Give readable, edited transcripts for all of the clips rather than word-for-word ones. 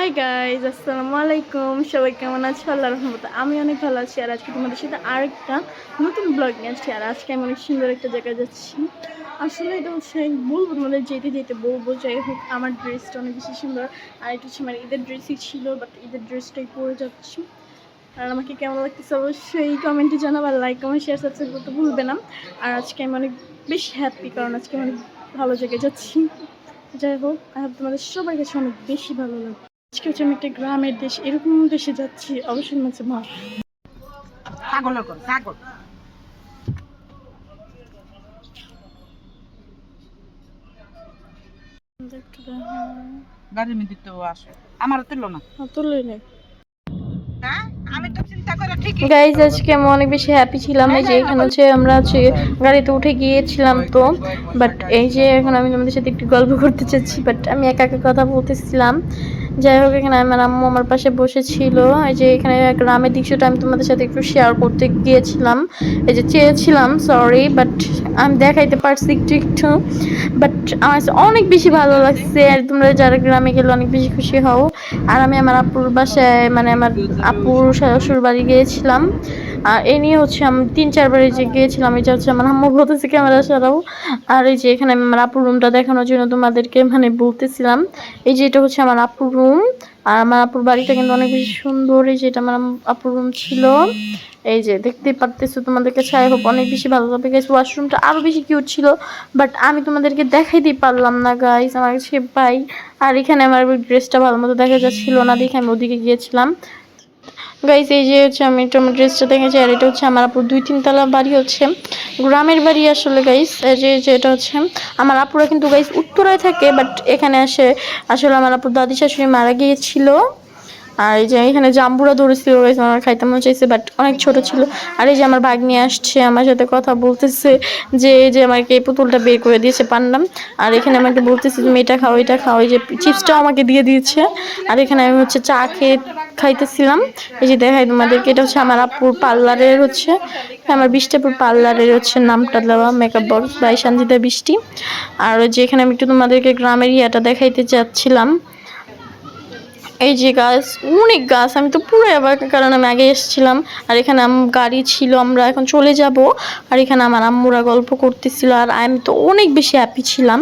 Hi guys, আসসালামু আলাইকুম। সবাই কেমন আছো? আল্লাহর রহমতে আমি অনেক ভালো আছি। আর আজকে তোমাদের সাথে আরেকটা নতুন ব্লগ নিয়ে আসছি। আর আজকে আমি অনেক সুন্দর একটা জায়গায় যাচ্ছি। আসলে এটা হচ্ছে বলবো তোমাদের, যেতে যেতে বলবো। যাই হোক, আমার ড্রেসটা অনেক বেশি সুন্দর। আর এটা হচ্ছে আমার ঈদের ড্রেসই ছিল, বাট ঈদের ড্রেসটাই পরে যাচ্ছি। আর আমাকে কেমন লাগতেছে অবশ্যই কমেন্টে জানাবো। আর লাইক, কমেন্ট, শেয়ার, সাবস্ক্রাইব করতে ভুলবে না। আর আজকে আমি অনেক বেশি হ্যাপি, কারণ আজকে আমি অনেক ভালো জায়গায় যাচ্ছি। যাই হোক, আর তোমাদের সবার কাছে অনেক বেশি ভালো লাগবে। আজকে হচ্ছে আমি একটা গ্রামের দেশ, এরকম দেশে যাচ্ছি। অবশ্যই মাঝে মা গাড়ির মধ্যে তো আসে আমার তুললো না তুলে নেই। আমি তো চিন্তা করে ঠিকই গাইজ, আজকে আমি অনেক বেশি হ্যাপি ছিলাম। এই যে এখানে হচ্ছে আমরা হচ্ছে গাড়িতে উঠে গিয়েছিলাম তো, বাট এই যে এখন আমি তোমাদের সাথে একটু গল্প করতে চাচ্ছি, বাট আমি একা একা কথা বলতেছিলাম। যাই হোক, এখানে আমার আম্মু আমার পাশে বসেছিল। এই যে এখানে গ্রামের দৃশ্যটা আমি তোমাদের সাথে একটু শেয়ার করতে গিয়েছিলাম। এই যে চেয়েছিলাম, সরি, বাট আমি দেখাইতে পারছি একটু একটু। বাট আমার অনেক বেশি ভালো লাগছে। আর তোমরা যারা গ্রামে গেলে অনেক বেশি খুশি হও। আর আমি আমার আপুর বাসায়, মানে আমার আপুর শ্বশুর বাড়ি গিয়েছিলাম। আর এ নিয়ে হচ্ছে আমি 3-4 বারে যে গিয়েছিলাম। এটা হচ্ছে আমার আম্মু বলতেছে ক্যামেরা ছাড়াও। আর এই যে এখানে আমি আমার আপুর রুমটা দেখানোর জন্য তোমাদেরকে মানে বলতেছিলাম। এই যে এটা হচ্ছে আমার আপুর রুম। আর আমার আপুর বাড়িটা কিন্তু অনেক বেশি সুন্দর। এই যে এটা আমার আপুর রুম ছিল। এই যে দেখতেই পারতেছো, তোমাদেরকে ছাই হোক অনেক বেশি ভালো লাগবে গাইস। ওয়াশরুমটা আরো বেশি কিউট ছিল, বাট আমি তোমাদেরকে দেখাইতেই পারলাম না গাইস, আমার কাছে ভাই। আর এখানে আমার ড্রেসটা ভালো মতো দেখা যাচ্ছিল না, দেখে আমি ওদিকে গিয়েছিলাম গাইস। এই যে হচ্ছে আমি তোমার ড্রেসটা দেখেছি। আর এটা হচ্ছে আমার আপুর 2-3 তলা বাড়ি, হচ্ছে গ্রামের বাড়ি আসলে গাইস। এই যে এটা হচ্ছে আমার আপুরা কিন্তু গাইস উত্তরায় থাকে, বাট এখানে আসলে আমার আপুর দাদি শাশুড়ি মারা গিয়েছিল। আর এই যে এখানে জাম্বুরা ধরেছিল গাইস, আমার খাইতে মনে চাইছে, বাট অনেক ছোট ছিল। আর এই যে আমার ভাগ্নি আসছে, আমার সাথে কথা বলতেছে যে এই যে আমাকে এই পুতুলটা বের করে দিয়েছে পান্ডাম। আর এখানে আমাকে বলতেছে তুমি এটা খাও, এটা খাও। এই যে চিপসটাও আমাকে দিয়ে দিয়েছে। আর এখানে আমি হচ্ছে চা খাইতেছিলাম। এই যে দেখাই তোমাদেরকে, এটা হচ্ছে আমার আপুর পার্লারের হচ্ছে, আমার বৃষ্টিপুর পার্লারের হচ্ছে নামটা দেওয়া, মেকআপ বক্স বাই সঞ্জিতা বৃষ্টি। আর যে এখানে আমি একটু তোমাদেরকে গ্রামের ইয়াটা দেখাইতে চাচ্ছিলাম। এই যে গাছ, অনেক গাছ, আমি তো পুরো অবাক, কারণ আমি আগে এসেছিলাম। আর এখানে গাড়ি ছিল, আমরা এখন চলে যাব। আর এখানে আমার আম্মুরা গল্প করতেছিল। আর আমি তো অনেক বেশি হ্যাপি ছিলাম,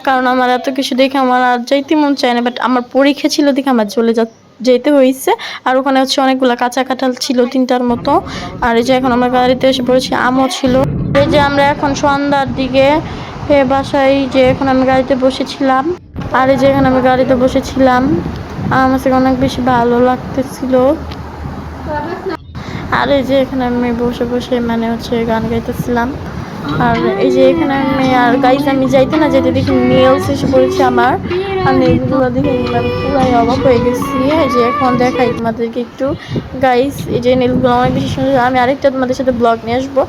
কারণ আমার এত কিছু দেখে আমার আর যাইতে মন চায় না, বাট আমার পরীক্ষা ছিল দেখে আমার যেতে হয়েছে। আর ওখানে হচ্ছে অনেকগুলা কাঁচা কাঁঠাল ছিল, 3টার মতো। আর এই যে এখন আমরা গাড়িতে এসে পড়েছি, আমও ছিল। এই যে আমরা এখন সন্ধ্যার দিকে বাসায়, যে এখন আমি গাড়িতে বসেছিলাম। আর এই যে এখানে আমি গাড়িতে বসেছিলাম, আমার কাছে অনেক বেশি ভালো লাগতেছিল। আর এই যে এখানে আমি বসে বসে মানে হচ্ছে গান গাইতেছিলাম। আর এই যে এখানে আমি আর গাইজ, আমি যাইতে না যেতে দেখি নেলস এসে পড়েছে আমার। আর নেলসগুলো দেখে আমি পুরাই অবাক হয়ে গেছি। এই যে এখন দেখাই তোমাদেরকে একটু গাইজ, এই যে নেলসগুলো অনেক বেশি সুন্দর। আমি আরেকটা তোমাদের সাথে ব্লগ নিয়ে আসবো।